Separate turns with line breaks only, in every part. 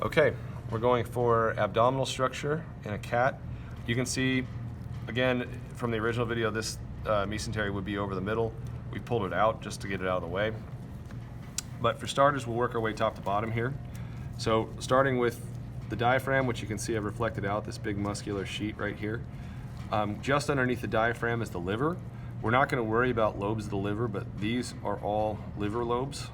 Okay, we're going for abdominal structure in a cat. You can see, again, from the original video, this mesentery would be over the middle. We pulled it out just to get it out of the way. But for starters, we'll work our way top to bottom here. So starting with the diaphragm, which you can see I've reflected out, this big muscular sheet right here. Just underneath the diaphragm is the liver. We're not going to worry about lobes of the liver, but these are all liver lobes.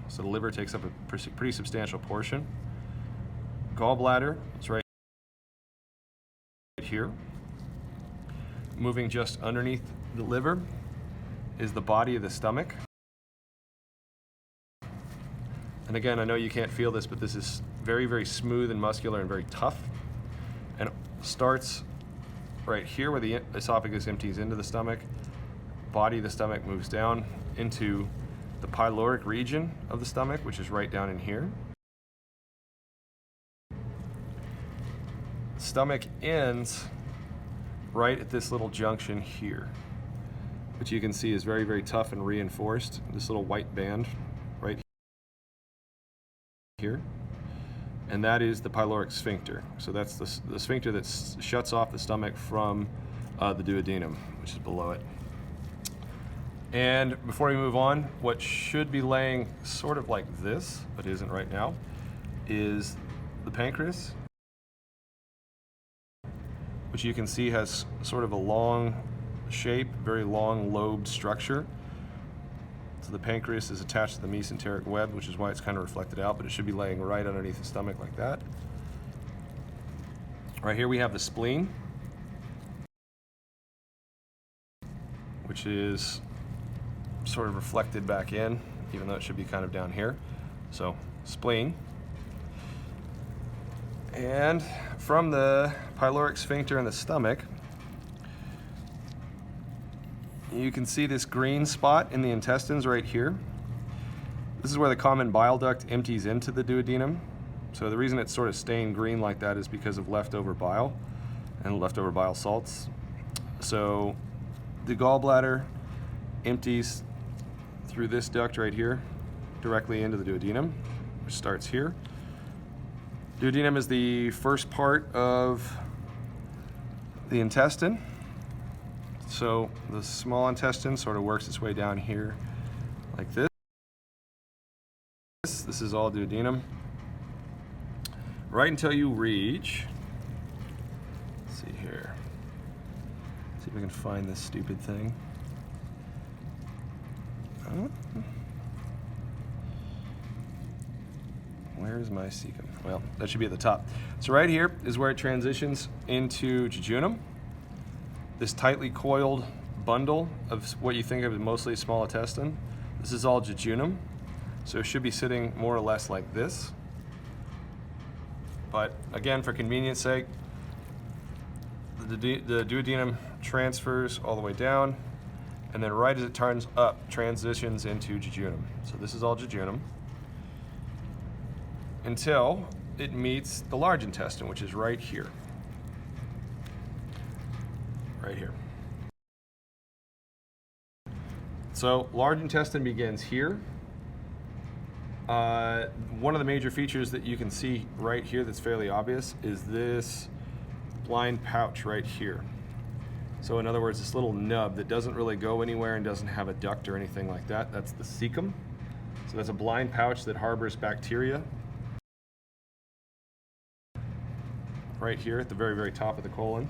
So the liver takes up a pretty substantial portion. Gallbladder is right here. Moving just underneath the liver is the body of the stomach. And again, I know you can't feel this, but this is very, very smooth and muscular and very tough. And it starts right here where the esophagus empties into the stomach. Body of the stomach moves down into the pyloric region of the stomach, which is right down in here. Stomach ends right at this little junction here, which you can see is very, very tough and reinforced. This little white band right here. And that is the pyloric sphincter. So that's the sphincter that shuts off the stomach from the duodenum, which is below it. And before we move on, what should be laying sort of like this, but isn't right now, is the pancreas, which you can see has sort of a long shape, very long lobed structure. So the pancreas is attached to the mesenteric web, which is why it's kind of reflected out, but it should be laying right underneath the stomach like that. Right here we have the spleen, which is sort of reflected back in, even though it should be kind of down here. So spleen. And from the pyloric sphincter in the stomach, you can see this green spot in the intestines right here. This is where the common bile duct empties into the duodenum. So the reason it's sort of staying green like that is because of leftover bile and leftover bile salts. So the gallbladder empties through this duct right here directly into the duodenum, which starts here. Duodenum is the first part of the intestine. So the small intestine sort of works its way down here like this. This is all duodenum. Right until you reach, let's see here. See if I can find this stupid thing. Where's my cecum? Well, that should be at the top. So right here is where it transitions into jejunum. This tightly coiled bundle of what you think of as mostly small intestine. This is all jejunum. So it should be sitting more or less like this. But again, for convenience sake, the duodenum transfers all the way down, and then right as it turns up, transitions into jejunum. So this is all jejunum until it meets the large intestine, which is right here. Right here. So large intestine begins here. One of the major features that you can see right here that's fairly obvious is this blind pouch right here. So in other words, this little nub that doesn't really go anywhere and doesn't have a duct or anything like that, that's the cecum. So that's a blind pouch that harbors bacteria. Right here at the very, very top of the colon.